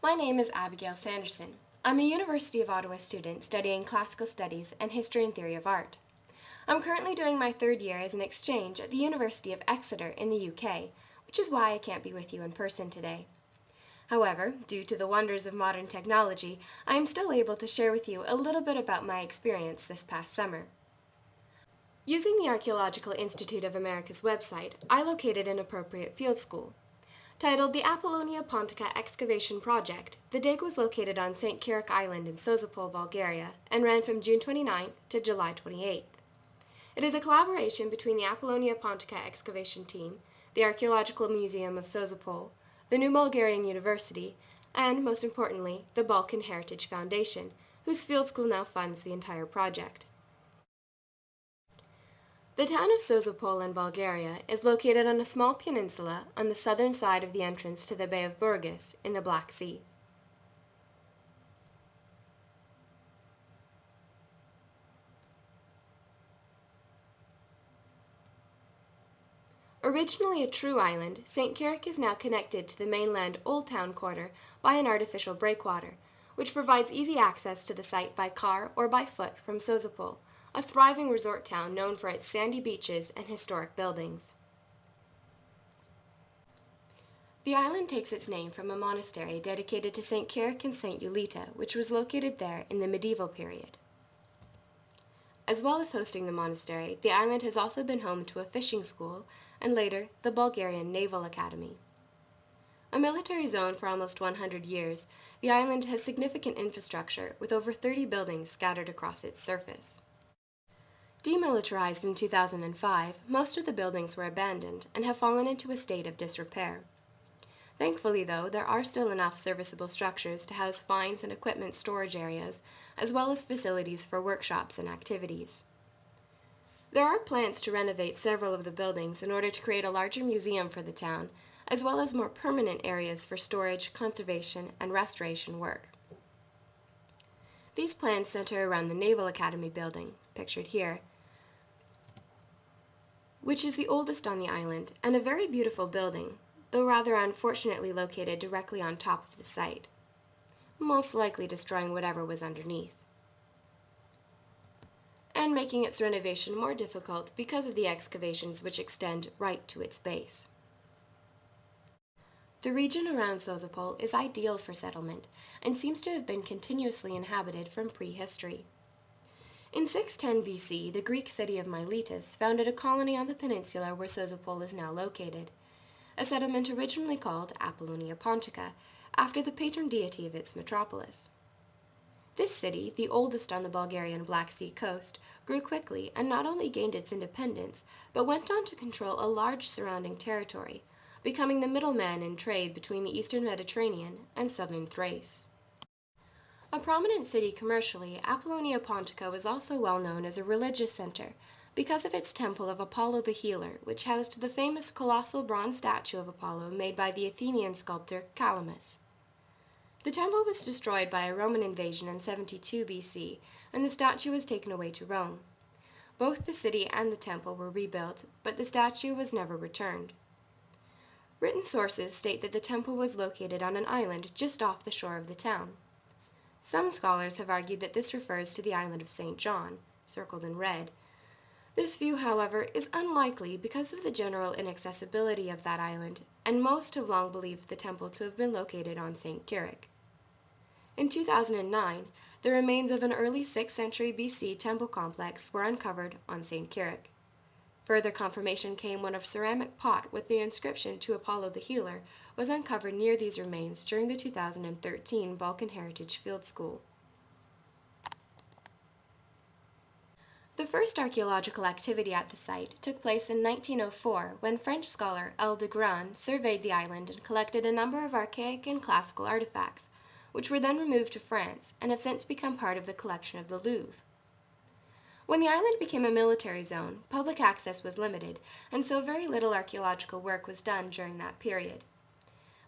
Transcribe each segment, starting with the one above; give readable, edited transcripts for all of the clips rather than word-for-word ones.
My name is Abigail Sanderson. I'm a University of Ottawa student studying classical studies and history and theory of art. I'm currently doing my third year as an exchange at the University of Exeter in the UK, which is why I can't be with you in person today. However, due to the wonders of modern technology, I am still able to share with you a little bit about my experience this past summer. Using the Archaeological Institute of America's website, I located an appropriate field school. Titled the Apollonia Pontica Excavation Project, the dig was located on St. Kirik Island in Sozopol, Bulgaria, and ran from June 29th to July 28th. It is a collaboration between the Apollonia Pontica Excavation Team, the Archaeological Museum of Sozopol, the New Bulgarian University, and, most importantly, the Balkan Heritage Foundation, whose field school now funds the entire project. The town of Sozopol in Bulgaria is located on a small peninsula on the southern side of the entrance to the Bay of Burgas in the Black Sea. Originally a true island, St. Kirik is now connected to the mainland Old Town Quarter by an artificial breakwater, which provides easy access to the site by car or by foot from Sozopol, a thriving resort town known for its sandy beaches and historic buildings. The island takes its name from a monastery dedicated to St. Kirik and St. Ulita, which was located there in the medieval period. As well as hosting the monastery, the island has also been home to a fishing school and later the Bulgarian Naval Academy. A military zone for almost 100 years, the island has significant infrastructure with over 30 buildings scattered across its surface. Demilitarized in 2005, most of the buildings were abandoned and have fallen into a state of disrepair. Thankfully, though, there are still enough serviceable structures to house finds and equipment storage areas, as well as facilities for workshops and activities. There are plans to renovate several of the buildings in order to create a larger museum for the town, as well as more permanent areas for storage, conservation, and restoration work. These plans center around the Naval Academy building, pictured here, which is the oldest on the island and a very beautiful building, though rather unfortunately located directly on top of the site, most likely destroying whatever was underneath, and making its renovation more difficult because of the excavations which extend right to its base. The region around Sozopol is ideal for settlement and seems to have been continuously inhabited from prehistory. In 610 BC, the Greek city of Miletus founded a colony on the peninsula where Sozopol is now located, a settlement originally called Apollonia Pontica, after the patron deity of its metropolis. This city, the oldest on the Bulgarian Black Sea coast, grew quickly and not only gained its independence, but went on to control a large surrounding territory, becoming the middleman in trade between the eastern Mediterranean and southern Thrace. A prominent city commercially, Apollonia Pontica was also well known as a religious center because of its temple of Apollo the Healer, which housed the famous colossal bronze statue of Apollo made by the Athenian sculptor Calamus. The temple was destroyed by a Roman invasion in 72 BC, and the statue was taken away to Rome. Both the city and the temple were rebuilt, but the statue was never returned. Written sources state that the temple was located on an island just off the shore of the town. Some scholars have argued that this refers to the island of St. John, circled in red. This view, however, is unlikely because of the general inaccessibility of that island, and most have long believed the temple to have been located on St. Kirik. In 2009, the remains of an early 6th century BC temple complex were uncovered on St. Kirik. Further confirmation came when a ceramic pot with the inscription to Apollo the Healer was uncovered near these remains during the 2013 Balkan Heritage Field School. The first archaeological activity at the site took place in 1904 when French scholar L. de Gran surveyed the island and collected a number of archaic and classical artifacts, which were then removed to France and have since become part of the collection of the Louvre. When the island became a military zone, public access was limited, and so very little archaeological work was done during that period.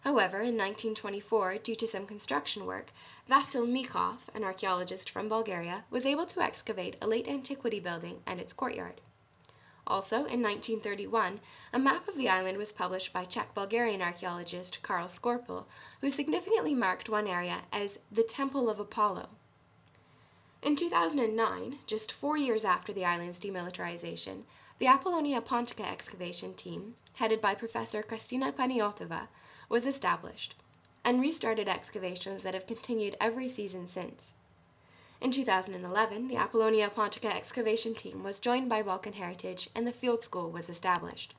However, in 1924, due to some construction work, Vasil Mikov, an archaeologist from Bulgaria, was able to excavate a late antiquity building and its courtyard. Also, in 1931, a map of the island was published by Czech-Bulgarian archaeologist Karl Skorpel, who significantly marked one area as the Temple of Apollo. In 2009, just 4 years after the island's demilitarization, the Apollonia-Pontica excavation team, headed by Professor Kristina Paniotova, was established, and restarted excavations that have continued every season since. In 2011, the Apollonia-Pontica excavation team was joined by Balkan Heritage and the field school was established.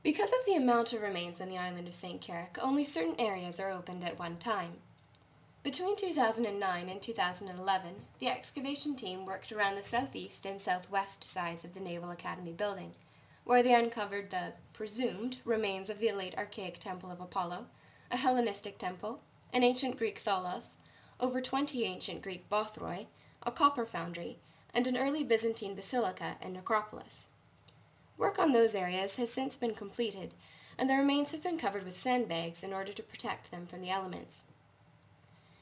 Because of the amount of remains on the island of St. Carrick, only certain areas are opened at one time. Between 2009 and 2011, the excavation team worked around the southeast and southwest sides of the Naval Academy building, where they uncovered the presumed remains of the late archaic Temple of Apollo, a Hellenistic temple, an ancient Greek tholos, over 20 ancient Greek bothroi, a copper foundry, and an early Byzantine basilica and necropolis. Work on those areas has since been completed, and the remains have been covered with sandbags in order to protect them from the elements.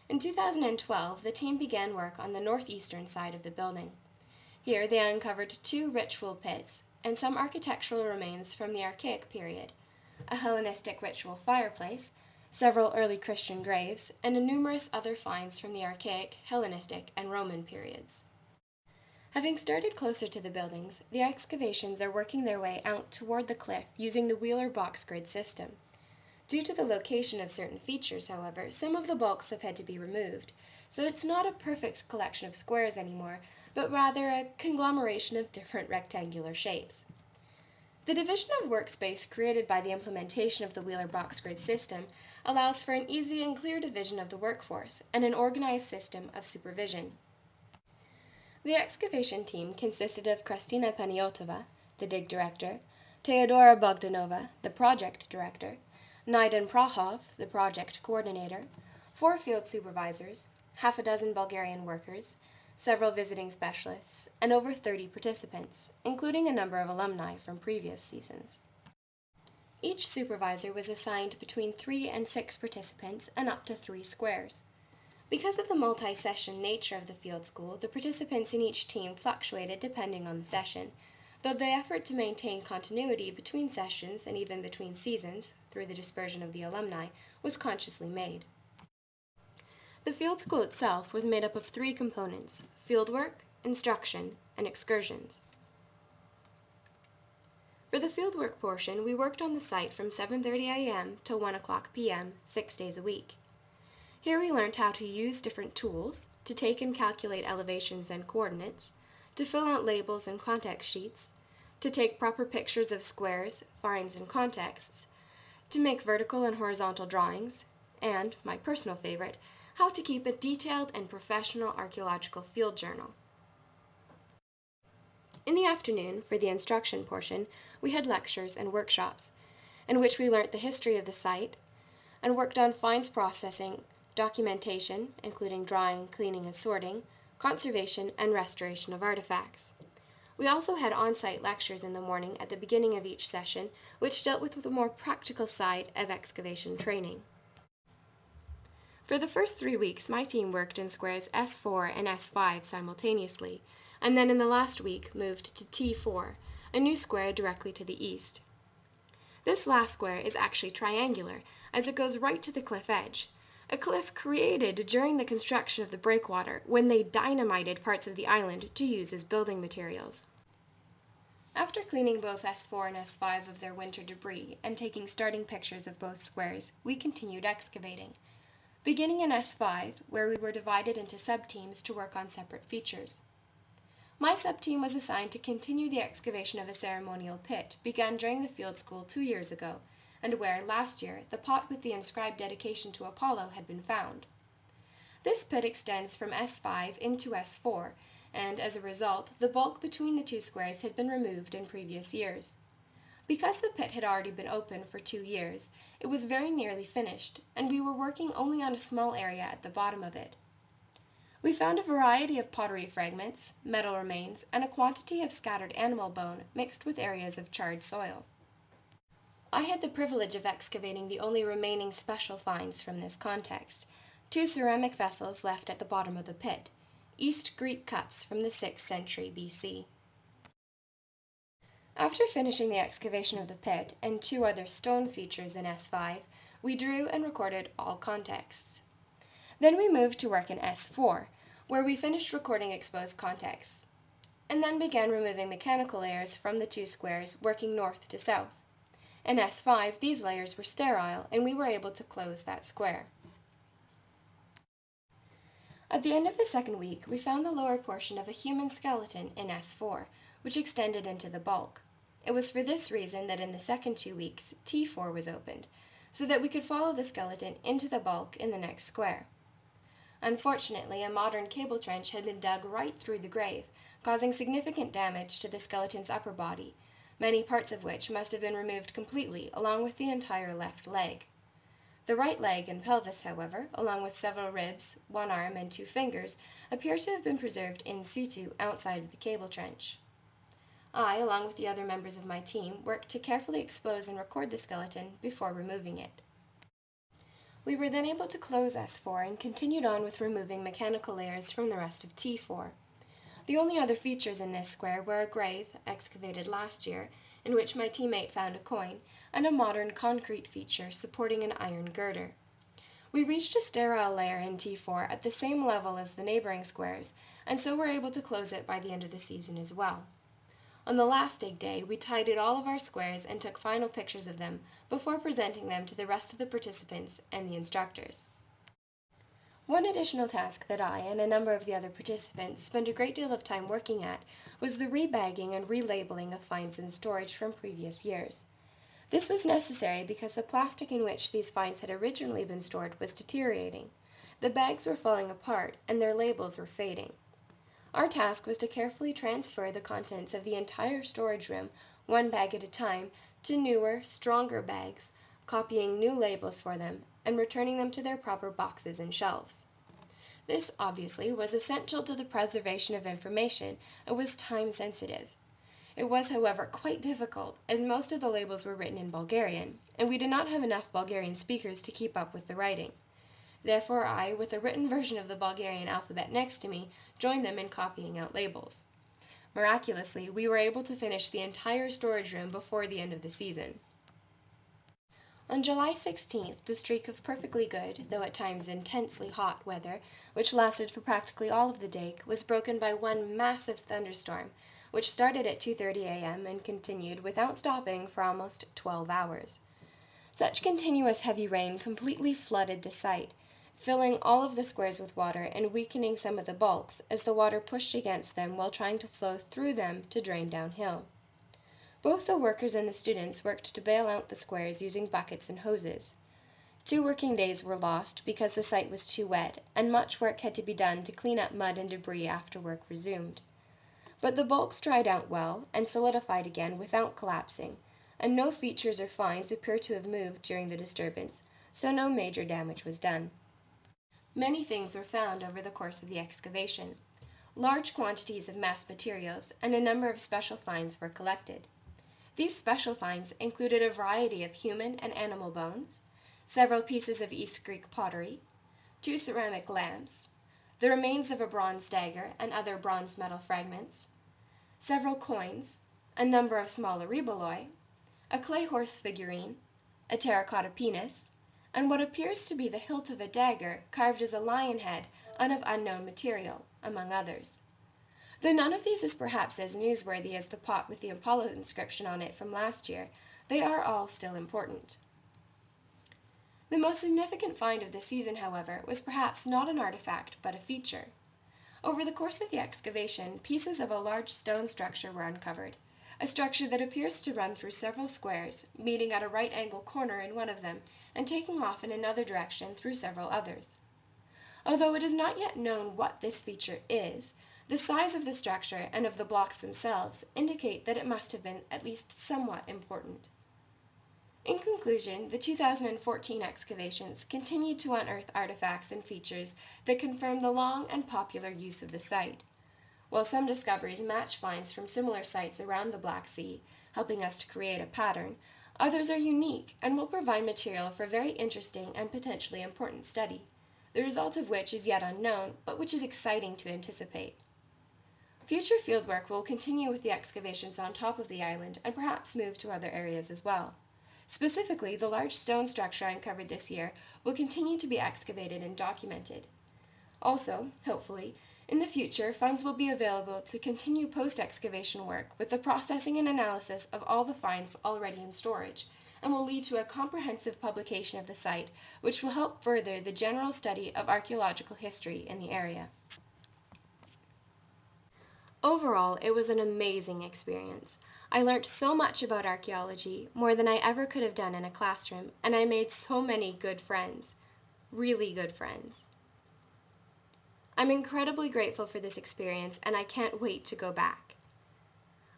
In 2012, the team began work on the northeastern side of the building. Here they uncovered 2 ritual pits and some architectural remains from the Archaic period, a Hellenistic ritual fireplace, several early Christian graves, and numerous other finds from the Archaic, Hellenistic, and Roman periods. Having started closer to the buildings, the excavations are working their way out toward the cliff using the Wheeler box grid system. Due to the location of certain features, however, some of the bulks have had to be removed, so it's not a perfect collection of squares anymore, but rather a conglomeration of different rectangular shapes. The division of workspace created by the implementation of the Wheeler box grid system allows for an easy and clear division of the workforce and an organized system of supervision. The excavation team consisted of Kristina Paniotova, the dig director, Teodora Bogdanova, the project director, Naidan Prahov, the project coordinator, 4 field supervisors, half a dozen Bulgarian workers, several visiting specialists, and over 30 participants, including a number of alumni from previous seasons. Each supervisor was assigned between 3 and 6 participants and up to 3 squares. Because of the multi-session nature of the field school, the participants in each team fluctuated depending on the session, though the effort to maintain continuity between sessions and even between seasons, through the dispersion of the alumni, was consciously made. The field school itself was made up of 3 components: fieldwork, instruction, and excursions. For the fieldwork portion, we worked on the site from 7:30 a.m. till 1 p.m., 6 days a week. Here we learned how to use different tools, to take and calculate elevations and coordinates, to fill out labels and context sheets, to take proper pictures of squares, finds, and contexts, to make vertical and horizontal drawings, and, my personal favorite, how to keep a detailed and professional archaeological field journal. In the afternoon, for the instruction portion, we had lectures and workshops, in which we learnt the history of the site and worked on finds processing, documentation, including drawing, cleaning, and sorting, conservation, and restoration of artifacts. We also had on-site lectures in the morning at the beginning of each session, which dealt with the more practical side of excavation training. For the first 3 weeks, my team worked in squares S4 and S5 simultaneously, and then in the last week moved to T4, a new square directly to the east. This last square is actually triangular, as it goes right to the cliff edge, a cliff created during the construction of the breakwater when they dynamited parts of the island to use as building materials. After cleaning both S4 and S5 of their winter debris and taking starting pictures of both squares, we continued excavating, beginning in S5, where we were divided into sub-teams to work on separate features. My sub-team was assigned to continue the excavation of a ceremonial pit begun during the field school 2 years ago, and where, last year, the pot with the inscribed dedication to Apollo had been found. This pit extends from S5 into S4, and, as a result, the bulk between the 2 squares had been removed in previous years. Because the pit had already been open for 2 years, it was very nearly finished, and we were working only on a small area at the bottom of it. We found a variety of pottery fragments, metal remains, and a quantity of scattered animal bone mixed with areas of charred soil. I had the privilege of excavating the only remaining special finds from this context, 2 ceramic vessels left at the bottom of the pit, East Greek cups from the 6th century BC. After finishing the excavation of the pit and two other stone features in S5, we drew and recorded all contexts. Then we moved to work in S4, where we finished recording exposed contexts, and then began removing mechanical layers from the two squares, working north to south. In S5, these layers were sterile, and we were able to close that square. At the end of the second week, we found the lower portion of a human skeleton in S4, which extended into the bulk. It was for this reason that in the second 2 weeks, T4 was opened, so that we could follow the skeleton into the bulk in the next square. Unfortunately, a modern cable trench had been dug right through the grave, causing significant damage to the skeleton's upper body, many parts of which must have been removed completely, along with the entire left leg. The right leg and pelvis, however, along with several ribs, one arm, and 2 fingers, appear to have been preserved in situ outside of the cable trench. I, along with the other members of my team, worked to carefully expose and record the skeleton before removing it. We were then able to close S4 and continued on with removing mechanical layers from the rest of T4. The only other features in this square were a grave, excavated last year, in which my teammate found a coin, and a modern concrete feature supporting an iron girder. We reached a sterile layer in T4 at the same level as the neighboring squares, and so were able to close it by the end of the season as well. On the last dig day, we tidied all of our squares and took final pictures of them before presenting them to the rest of the participants and the instructors. One additional task that I and a number of the other participants spent a great deal of time working at was the rebagging and relabeling of finds in storage from previous years. This was necessary because the plastic in which these finds had originally been stored was deteriorating. The bags were falling apart and their labels were fading. Our task was to carefully transfer the contents of the entire storage room, one bag at a time, to newer, stronger bags, copying new labels for them, and returning them to their proper boxes and shelves. This, obviously, was essential to the preservation of information and was time-sensitive. It was, however, quite difficult, as most of the labels were written in Bulgarian, and we did not have enough Bulgarian speakers to keep up with the writing. Therefore I, with a written version of the Bulgarian alphabet next to me, joined them in copying out labels. Miraculously, we were able to finish the entire storage room before the end of the season. On July 16th, the streak of perfectly good, though at times intensely hot, weather, which lasted for practically all of the day, was broken by one massive thunderstorm, which started at 2:30 a.m. and continued without stopping for almost 12 hours. Such continuous heavy rain completely flooded the site, filling all of the squares with water and weakening some of the bulks as the water pushed against them while trying to flow through them to drain downhill. Both the workers and the students worked to bail out the squares using buckets and hoses. 2 working days were lost because the site was too wet, and much work had to be done to clean up mud and debris after work resumed. But the bulks dried out well and solidified again without collapsing, and no features or finds appear to have moved during the disturbance, so no major damage was done. Many things were found over the course of the excavation. Large quantities of mass materials and a number of special finds were collected. These special finds included a variety of human and animal bones, several pieces of East Greek pottery, 2 ceramic lamps, the remains of a bronze dagger and other bronze metal fragments, several coins, a number of small ereboloi, a clay horse figurine, a terracotta penis, and what appears to be the hilt of a dagger carved as a lion head out of unknown material, among others. Though none of these is perhaps as newsworthy as the pot with the Apollo inscription on it from last year, they are all still important. The most significant find of the season, however, was perhaps not an artifact but a feature. Over the course of the excavation, pieces of a large stone structure were uncovered, a structure that appears to run through several squares, meeting at a right angle corner in one of them and taking off in another direction through several others. Although it is not yet known what this feature is, the size of the structure and of the blocks themselves indicate that it must have been at least somewhat important. In conclusion, the 2014 excavations continued to unearth artifacts and features that confirm the long and popular use of the site. While some discoveries match finds from similar sites around the Black Sea, helping us to create a pattern, others are unique and will provide material for very interesting and potentially important study, the result of which is yet unknown, but which is exciting to anticipate. Future fieldwork will continue with the excavations on top of the island and perhaps move to other areas as well. Specifically, the large stone structure I uncovered this year will continue to be excavated and documented. Also, hopefully, in the future, funds will be available to continue post-excavation work with the processing and analysis of all the finds already in storage, and will lead to a comprehensive publication of the site, which will help further the general study of archaeological history in the area. Overall, it was an amazing experience. I learned so much about archaeology, more than I ever could have done in a classroom, and I made so many good friends. Really good friends. I'm incredibly grateful for this experience, and I can't wait to go back.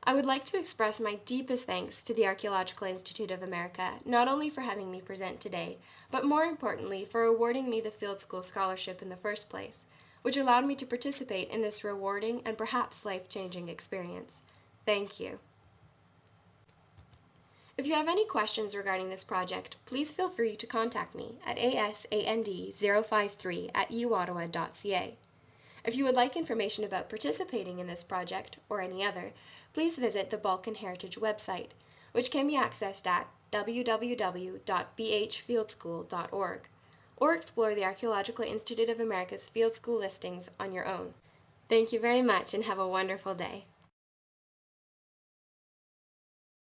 I would like to express my deepest thanks to the Archaeological Institute of America, not only for having me present today, but more importantly for awarding me the Field School Scholarship in the first place, which allowed me to participate in this rewarding and perhaps life-changing experience. Thank you. If you have any questions regarding this project, please feel free to contact me at asand053@uottawa.ca. If you would like information about participating in this project, or any other, please visit the Balkan Heritage website, which can be accessed at www.bhfieldschool.org, or explore the Archaeological Institute of America's Field School listings on your own. Thank you very much and have a wonderful day.